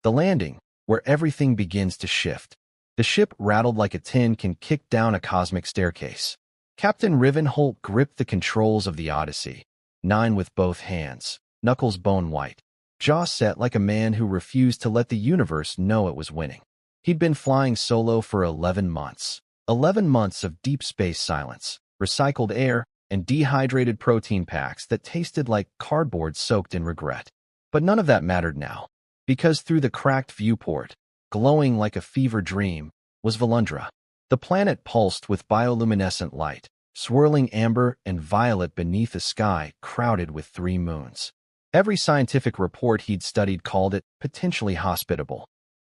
The landing, where everything begins to shift. The ship rattled like a tin can kick down a cosmic staircase. Captain Rivenholt gripped the controls of the Odyssey, 9 with both hands, knuckles bone white, jaw set like a man who refused to let the universe know it was winning. He'd been flying solo for 11 months. 11 months of deep space silence, recycled air, and dehydrated protein packs that tasted like cardboard soaked in regret. But none of that mattered now, because through the cracked viewport, glowing like a fever dream, was Volundra. The planet pulsed with bioluminescent light, swirling amber and violet beneath a sky crowded with 3 moons. Every scientific report he'd studied called it potentially hospitable.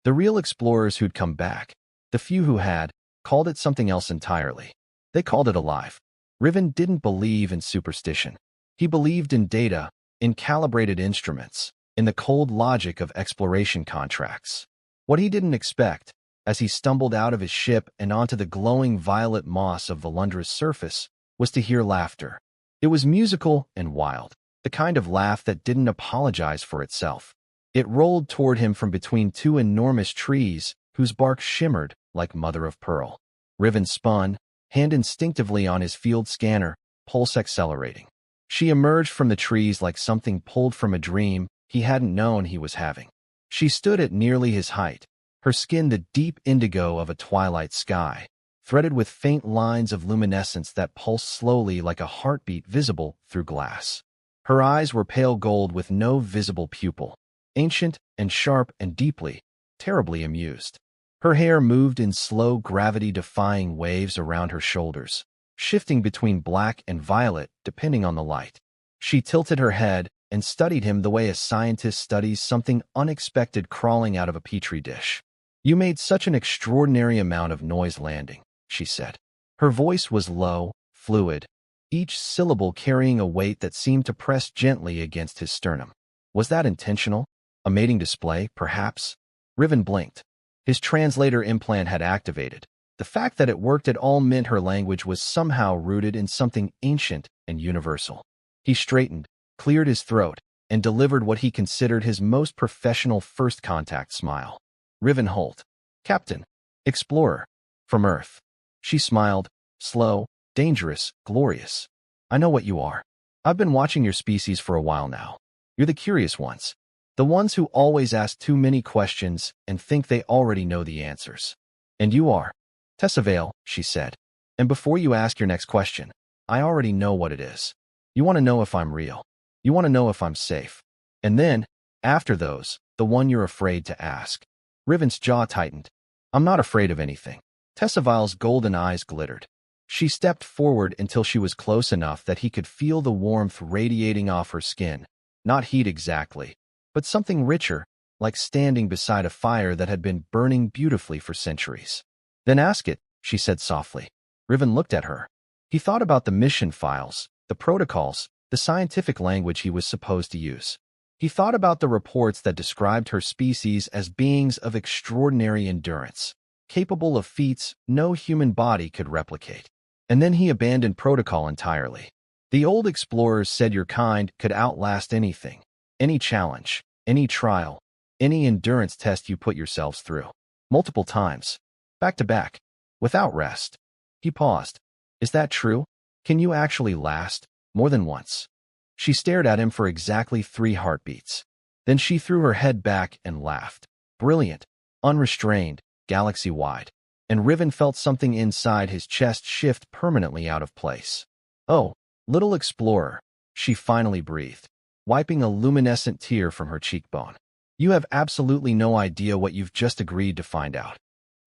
The real explorers who'd come back, the few who had, called it something else entirely. They called it alive. Riven didn't believe in superstition. He believed in data, in calibrated instruments, in the cold logic of exploration contracts. What he didn't expect, as he stumbled out of his ship and onto the glowing violet moss of Volundra's surface, was to hear laughter. It was musical and wild, the kind of laugh that didn't apologize for itself. It rolled toward him from between 2 enormous trees whose bark shimmered like mother of pearl. Riven spun, hand instinctively on his field scanner, pulse accelerating. She emerged from the trees like something pulled from a dream he hadn't known he was having. She stood at nearly his height, her skin the deep indigo of a twilight sky, threaded with faint lines of luminescence that pulsed slowly like a heartbeat visible through glass. Her eyes were pale gold with no visible pupil, ancient and sharp and deeply, terribly amused. Her hair moved in slow gravity-defying waves around her shoulders, shifting between black and violet depending on the light. She tilted her head and studied him the way a scientist studies something unexpected crawling out of a petri dish. "You made such an extraordinary amount of noise landing," she said. Her voice was low, fluid, each syllable carrying a weight that seemed to press gently against his sternum. Was that intentional? A mating display, perhaps? Riven blinked. His translator implant had activated. The fact that it worked at all meant her language was somehow rooted in something ancient and universal. He straightened, cleared his throat, and delivered what he considered his most professional first contact smile. Rivenholt, Captain, Explorer, from Earth. She smiled, slow, dangerous, glorious. "I know what you are. I've been watching your species for a while now. You're the curious ones. The ones who always ask too many questions and think they already know the answers. And you are. Tessavale," she said. "And before you ask your next question, I already know what it is. You want to know if I'm real. You want to know if I'm safe. And then, after those, the one you're afraid to ask." Riven's jaw tightened. "I'm not afraid of anything." Tessavale's golden eyes glittered. She stepped forward until she was close enough that he could feel the warmth radiating off her skin. Not heat exactly, but something richer, like standing beside a fire that had been burning beautifully for centuries. "Then ask it," she said softly. Riven looked at her. He thought about the mission files, the protocols, the scientific language he was supposed to use. He thought about the reports that described her species as beings of extraordinary endurance, capable of feats no human body could replicate. And then he abandoned protocol entirely. The old explorers said your kind could outlast anything, any challenge, any trial, any endurance test you put yourselves through. Multiple times, back to back, without rest. He paused. "Is that true? Can you actually last more than once?" She stared at him for exactly 3 heartbeats. Then she threw her head back and laughed. Brilliant, unrestrained, galaxy-wide. And Riven felt something inside his chest shift permanently out of place. "Oh, little explorer," she finally breathed, wiping a luminescent tear from her cheekbone. "You have absolutely no idea what you've just agreed to find out."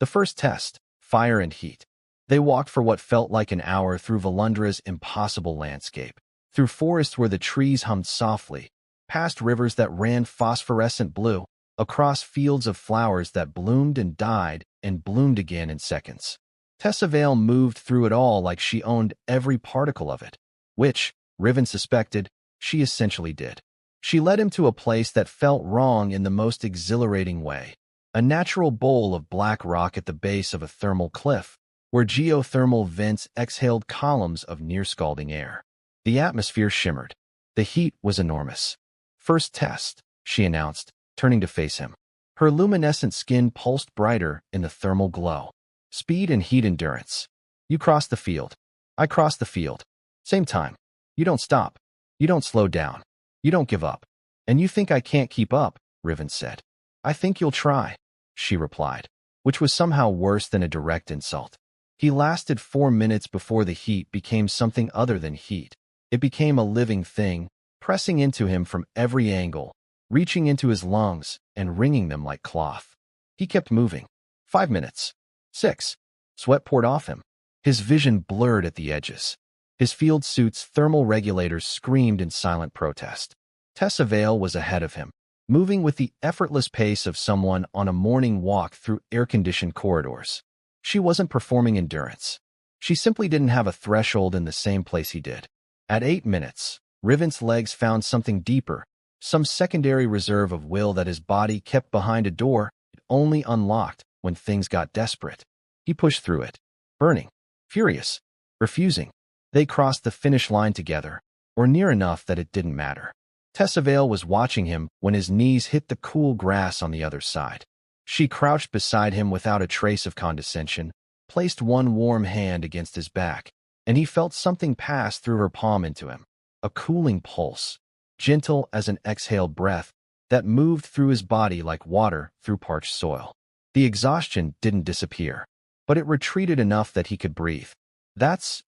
The first test, fire and heat. They walked for what felt like an hour through Volundra's impossible landscape, through forests where the trees hummed softly, past rivers that ran phosphorescent blue, across fields of flowers that bloomed and died and bloomed again in seconds. Tessavale moved through it all like she owned every particle of it, which, Riven suspected, she essentially did. She led him to a place that felt wrong in the most exhilarating way, a natural bowl of black rock at the base of a thermal cliff, where geothermal vents exhaled columns of near-scalding air. The atmosphere shimmered. The heat was enormous. "First test," she announced, turning to face him. Her luminescent skin pulsed brighter in the thermal glow. Speed and heat endurance. You cross the field. I cross the field. Same time. You don't stop. You don't slow down. You don't give up. And you think I can't keep up, Riven said. I think you'll try, she replied, which was somehow worse than a direct insult. He lasted 4 minutes before the heat became something other than heat. It became a living thing, pressing into him from every angle, reaching into his lungs and wringing them like cloth. He kept moving. 5 minutes. 6. Sweat poured off him. His vision blurred at the edges. His field suit's thermal regulators screamed in silent protest. Tessa Vale was ahead of him, moving with the effortless pace of someone on a morning walk through air-conditioned corridors. She wasn't performing endurance. She simply didn't have a threshold in the same place he did. At 8 minutes, Riven's legs found something deeper, some secondary reserve of will that his body kept behind a door it only unlocked when things got desperate. He pushed through it, burning, furious, refusing. They crossed the finish line together, or near enough that it didn't matter. Tessa Vale was watching him when his knees hit the cool grass on the other side. She crouched beside him without a trace of condescension, placed one warm hand against his back, and he felt something pass through her palm into him, a cooling pulse, gentle as an exhaled breath, that moved through his body like water through parched soil. The exhaustion didn't disappear, but it retreated enough that he could breathe.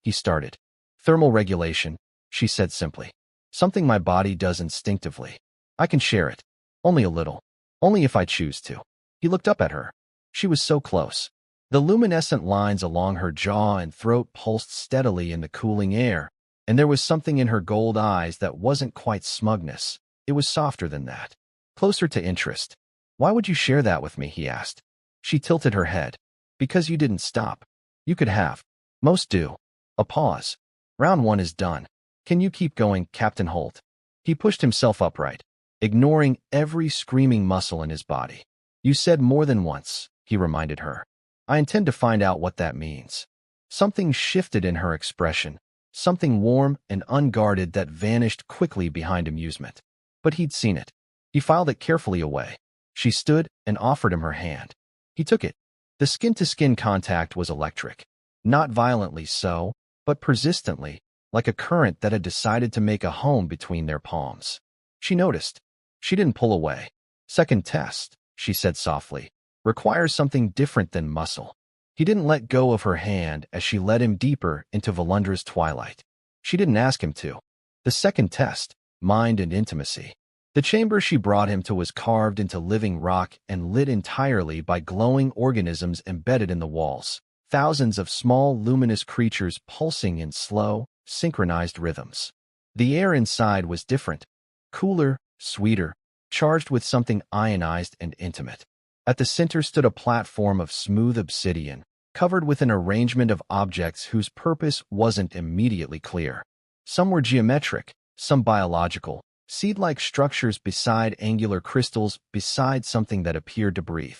He started. Thermal regulation, she said simply. Something my body does instinctively. I can share it. Only a little. Only if I choose to. He looked up at her. She was so close. The luminescent lines along her jaw and throat pulsed steadily in the cooling air, and there was something in her gold eyes that wasn't quite smugness. It was softer than that. Closer to interest. Why would you share that with me, he asked. She tilted her head. Because you didn't stop. You could have. Most do. A pause. Round 1 is done. Can you keep going, Captain Holt? He pushed himself upright, ignoring every screaming muscle in his body. You said more than once, he reminded her. I intend to find out what that means. Something shifted in her expression, something warm and unguarded that vanished quickly behind amusement. But he'd seen it. He filed it carefully away. She stood and offered him her hand. He took it. The skin-to-skin contact was electric. Not violently so, but persistently, like a current that had decided to make a home between their palms. She noticed. She didn't pull away. Second test, she said softly, requires something different than muscle. He didn't let go of her hand as she led him deeper into Valundra's twilight. She didn't ask him to. The second test, mind and intimacy. The chamber she brought him to was carved into living rock and lit entirely by glowing organisms embedded in the walls. Thousands of small, luminous creatures pulsing in slow, synchronized rhythms. The air inside was different, cooler, sweeter, charged with something ionized and intimate. At the center stood a platform of smooth obsidian, covered with an arrangement of objects whose purpose wasn't immediately clear. Some were geometric, some biological, seed-like structures beside angular crystals beside something that appeared to breathe.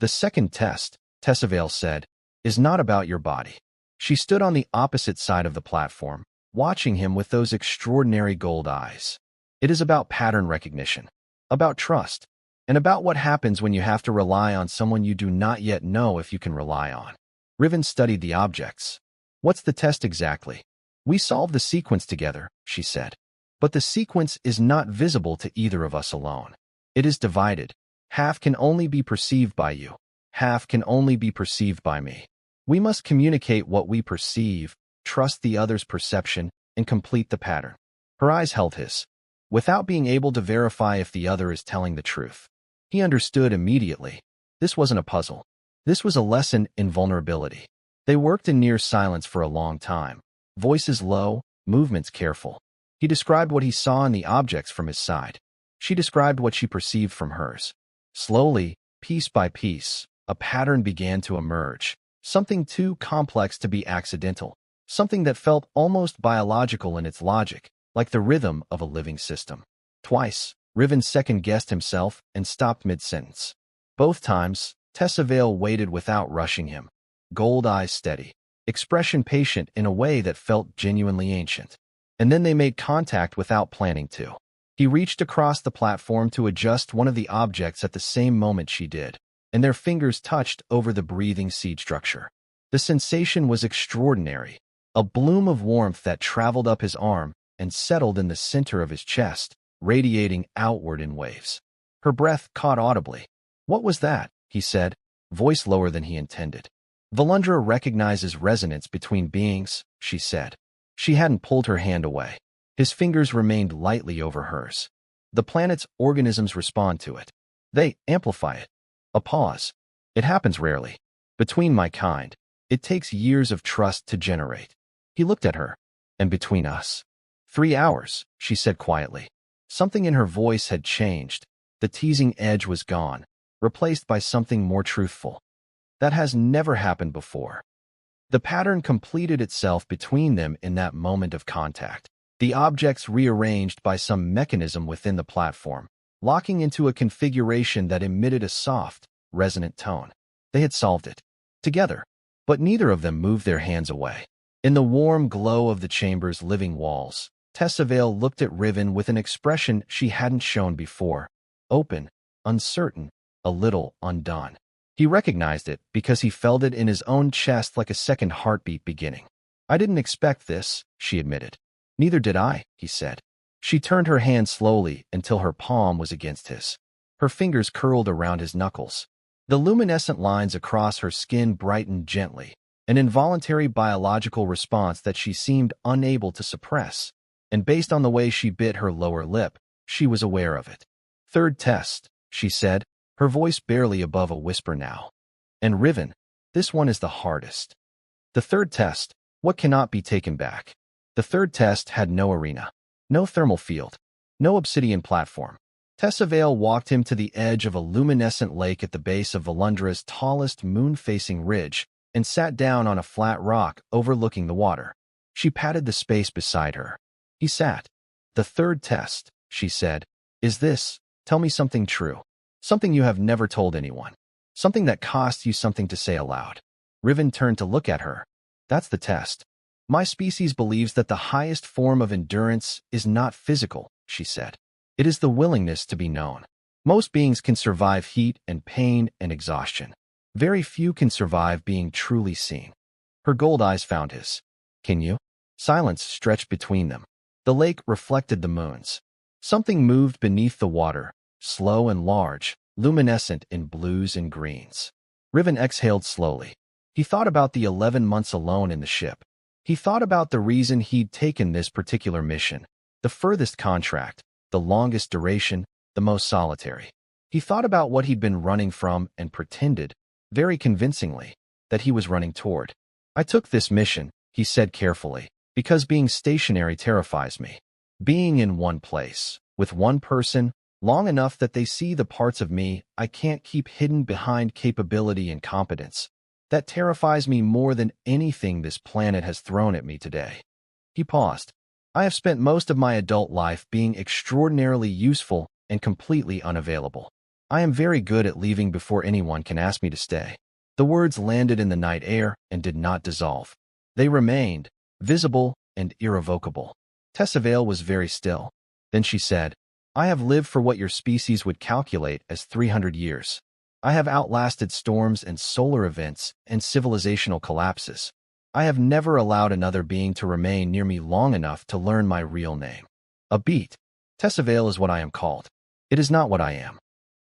The second test, Tessa Vale said, is not about your body. She stood on the opposite side of the platform, watching him with those extraordinary gold eyes. It is about pattern recognition, about trust, and about what happens when you have to rely on someone you do not yet know if you can rely on. Riven studied the objects. What's the test exactly? We solved the sequence together, she said. But the sequence is not visible to either of us alone. It is divided. Half can only be perceived by you. Half can only be perceived by me. We must communicate what we perceive, trust the other's perception, and complete the pattern. Her eyes held his, without being able to verify if the other is telling the truth. He understood immediately. This wasn't a puzzle. This was a lesson in vulnerability. They worked in near silence for a long time, voices low, movements careful. He described what he saw in the objects from his side. She described what she perceived from hers. Slowly, piece by piece, a pattern began to emerge. Something too complex to be accidental. Something that felt almost biological in its logic, like the rhythm of a living system. Twice, Riven second-guessed himself and stopped mid-sentence. Both times, Tessa Vale waited without rushing him. Gold eyes steady, expression patient in a way that felt genuinely ancient. And then they made contact without planning to. He reached across the platform to adjust one of the objects at the same moment she did, and their fingers touched over the breathing seed structure. The sensation was extraordinary, a bloom of warmth that traveled up his arm and settled in the center of his chest, radiating outward in waves. Her breath caught audibly. "What was that?" he said, voice lower than he intended. "Valundra recognizes resonance between beings," she said. She hadn't pulled her hand away. His fingers remained lightly over hers. "The planet's organisms respond to it. They amplify it." A pause. "It happens rarely. Between my kind, it takes years of trust to generate." He looked at her. "And between us?" 3 hours, she said quietly. Something in her voice had changed. The teasing edge was gone, replaced by something more truthful. "That has never happened before." The pattern completed itself between them in that moment of contact. The objects rearranged by some mechanism within the platform, locking into a configuration that emitted a soft, resonant tone. They had solved it. Together. But neither of them moved their hands away. In the warm glow of the chamber's living walls, Tessavail looked at Riven with an expression she hadn't shown before. Open, uncertain, a little undone. He recognized it because he felt it in his own chest like a second heartbeat beginning. "I didn't expect this," she admitted. "Neither did I," he said. She turned her hand slowly until her palm was against his. Her fingers curled around his knuckles. The luminescent lines across her skin brightened gently, an involuntary biological response that she seemed unable to suppress. And based on the way she bit her lower lip, she was aware of it. "Third test," she said, her voice barely above a whisper now. "And Riven, this one is the hardest. The third test, what cannot be taken back." The third test had no arena, no thermal field, no obsidian platform. Tessavail walked him to the edge of a luminescent lake at the base of Valundra's tallest moon-facing ridge and sat down on a flat rock overlooking the water. She patted the space beside her. He sat. "The third test," she said, "is this. Tell me something true. Something you have never told anyone. Something that costs you something to say aloud." Riven turned to look at her. "That's the test. My species believes that the highest form of endurance is not physical," she said. "It is the willingness to be known. Most beings can survive heat and pain and exhaustion. Very few can survive being truly seen." Her gold eyes found his. "Can you?" Silence stretched between them. The lake reflected the moons. Something moved beneath the water, slow and large, luminescent in blues and greens. Riven exhaled slowly. He thought about the 11 months alone in the ship. He thought about the reason he'd taken this particular mission, the furthest contract, the longest duration, the most solitary. He thought about what he'd been running from and pretended, very convincingly, that he was running toward. "I took this mission," he said carefully, "because being stationary terrifies me. Being in one place, with one person, long enough that they see the parts of me I can't keep hidden behind capability and competence. That terrifies me more than anything this planet has thrown at me today." He paused. "I have spent most of my adult life being extraordinarily useful and completely unavailable. I am very good at leaving before anyone can ask me to stay." The words landed in the night air and did not dissolve. They remained, visible and irrevocable. Tessavail was very still. Then she said, "I have lived for what your species would calculate as 300 years. I have outlasted storms and solar events and civilizational collapses. I have never allowed another being to remain near me long enough to learn my real name. A beat. Tessavail is what I am called. It is not what I am."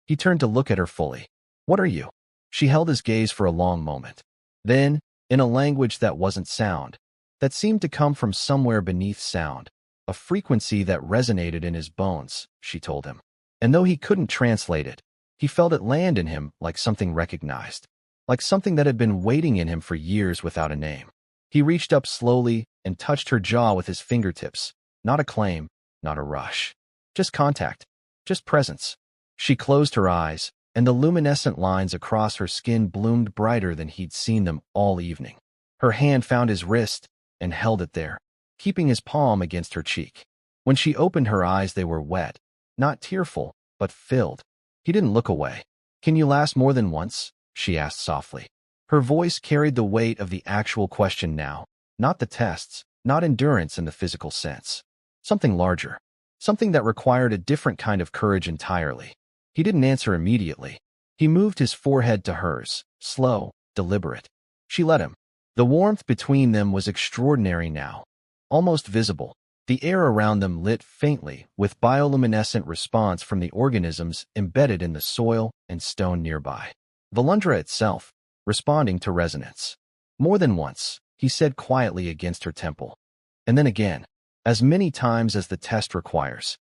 He turned to look at her fully. "What are you?" She held his gaze for a long moment. Then, in a language that wasn't sound, that seemed to come from somewhere beneath sound, a frequency that resonated in his bones, she told him. And though he couldn't translate it, he felt it land in him like something recognized, like something that had been waiting in him for years without a name. He reached up slowly and touched her jaw with his fingertips. Not a claim, not a rush. Just contact, just presence. She closed her eyes, and the luminescent lines across her skin bloomed brighter than he'd seen them all evening. Her hand found his wrist and held it there, keeping his palm against her cheek. When she opened her eyes, they were wet, not tearful, but filled. He didn't look away. "Can you last more than once?" she asked softly. Her voice carried the weight of the actual question now, not the tests, not endurance in the physical sense. Something larger. something that required a different kind of courage entirely. He didn't answer immediately. He moved his forehead to hers, slow, deliberate. She let him. The warmth between them was extraordinary now, almost visible. The air around them lit faintly with bioluminescent response from the organisms embedded in the soil and stone nearby. Valundra itself, responding to resonance. More than once, he said quietly against her temple. And then again, as many times as the test requires.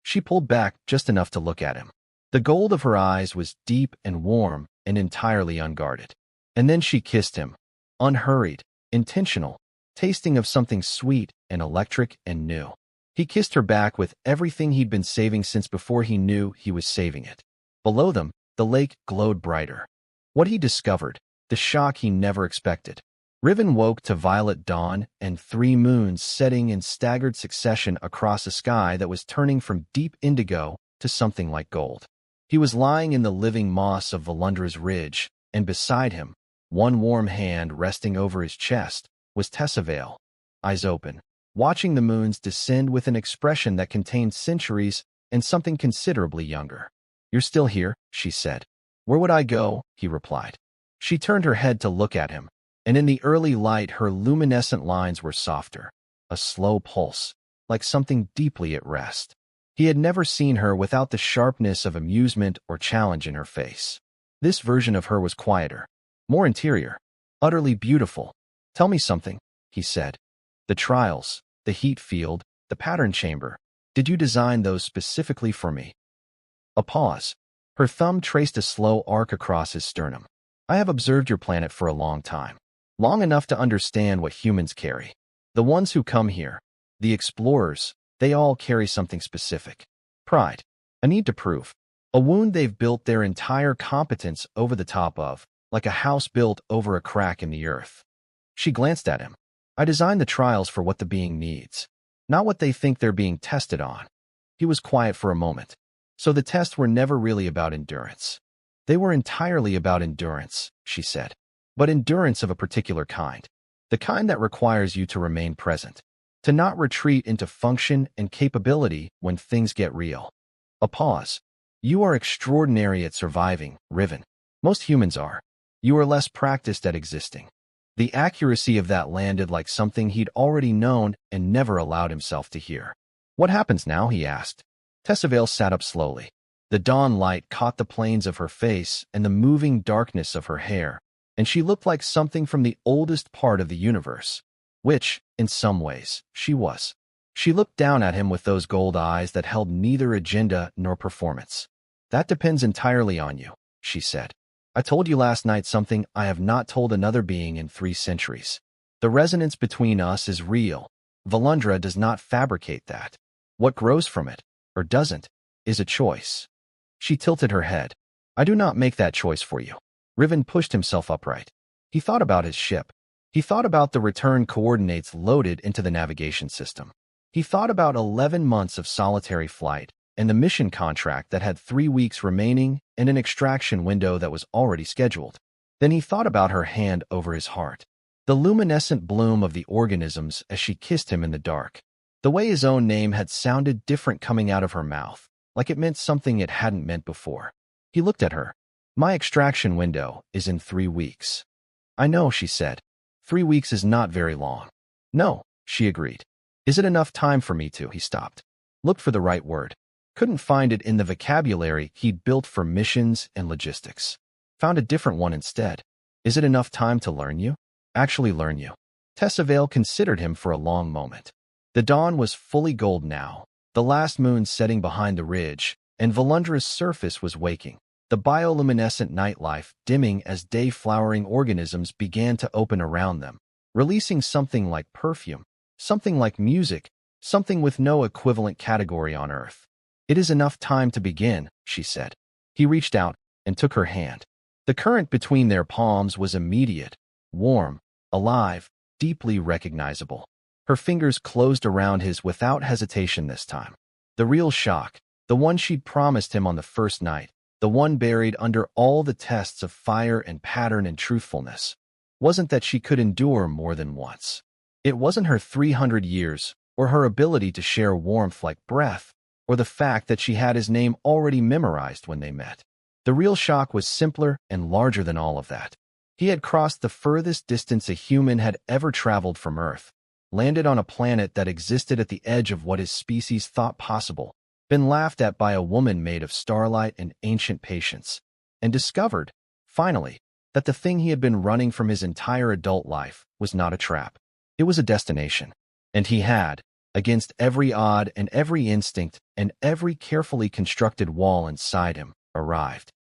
She pulled back just enough to look at him. The gold of her eyes was deep and warm and entirely unguarded. And then she kissed him, unhurried, intentional, tasting of something sweet and electric and new. He kissed her back with everything he'd been saving since before he knew he was saving it. Below them, the lake glowed brighter. What he discovered, the shock he never expected. Riven woke to violet dawn and 3 moons setting in staggered succession across a sky that was turning from deep indigo to something like gold. He was lying in the living moss of Valundra's ridge, and beside him, one warm hand resting over his chest, was Tessavale, eyes open, watching the moons descend with an expression that contained centuries and something considerably younger. "You're still here," she said. "Where would I go?" he replied. She turned her head to look at him, and in the early light her luminescent lines were softer, a slow pulse, like something deeply at rest. He had never seen her without the sharpness of amusement or challenge in her face. This version of her was quieter, more interior, utterly beautiful. "Tell me something," he said. "The trials, the heat field, the pattern chamber. Did you design those specifically for me?" A pause. Her thumb traced a slow arc across his sternum. "I have observed your planet for a long time. Long enough to understand what humans carry. The ones who come here, the explorers, they all carry something specific. Pride. A need to prove. A wound they've built their entire competence over the top of, like a house built over a crack in the earth." She glanced at him. "I designed the trials for what the being needs, not what they think they're being tested on." He was quiet for a moment. "So the tests were never really about endurance." "They were entirely about endurance," she said. "But endurance of a particular kind. The kind that requires you to remain present, to not retreat into function and capability when things get real." A pause. "You are extraordinary at surviving, Riven. Most humans are. You are less practiced at existing." The accuracy of that landed like something he'd already known and never allowed himself to hear. "What happens now?" he asked. Tessavale sat up slowly. The dawn light caught the planes of her face and the moving darkness of her hair, and she looked like something from the oldest part of the universe, which, in some ways, she was. She looked down at him with those gold eyes that held neither agenda nor performance. "That depends entirely on you," she said. "I told you last night something I have not told another being in 3 centuries. The resonance between us is real. Valundra does not fabricate that. What grows from it, or doesn't, is a choice." She tilted her head. "I do not make that choice for you." Riven pushed himself upright. He thought about his ship. He thought about the return coordinates loaded into the navigation system. He thought about 11 months of solitary flight, and the mission contract that had 3 weeks remaining and an extraction window that was already scheduled. Then he thought about her hand over his heart, the luminescent bloom of the organisms as she kissed him in the dark. The way his own name had sounded different coming out of her mouth, like it meant something it hadn't meant before. He looked at her. "My extraction window is in 3 weeks. "I know," she said. 3 weeks is not very long." "No," she agreed. "Is it enough time for me to?" He stopped. Looked for the right word. Couldn't find it in the vocabulary he'd built for missions and logistics. Found a different one instead. "Is it enough time to learn you? Actually learn you?" Tessavale considered him for a long moment. The dawn was fully gold now, the last moon setting behind the ridge, and Valundra's surface was waking, the bioluminescent nightlife dimming as day-flowering organisms began to open around them, releasing something like perfume, something like music, something with no equivalent category on Earth. "It is enough time to begin," she said. He reached out and took her hand. The current between their palms was immediate, warm, alive, deeply recognizable. Her fingers closed around his without hesitation this time. The real shock, the one she'd promised him on the first night, the one buried under all the tests of fire and pattern and truthfulness, wasn't that she could endure more than once. It wasn't her 300 years or her ability to share warmth like breath. or the fact that she had his name already memorized when they met. The real shock was simpler and larger than all of that. He had crossed the furthest distance a human had ever traveled from Earth, landed on a planet that existed at the edge of what his species thought possible, been laughed at by a woman made of starlight and ancient patience, and discovered, finally, that the thing he had been running from his entire adult life was not a trap. It was a destination. And he had, against every odd and every instinct and every carefully constructed wall inside him, arrived.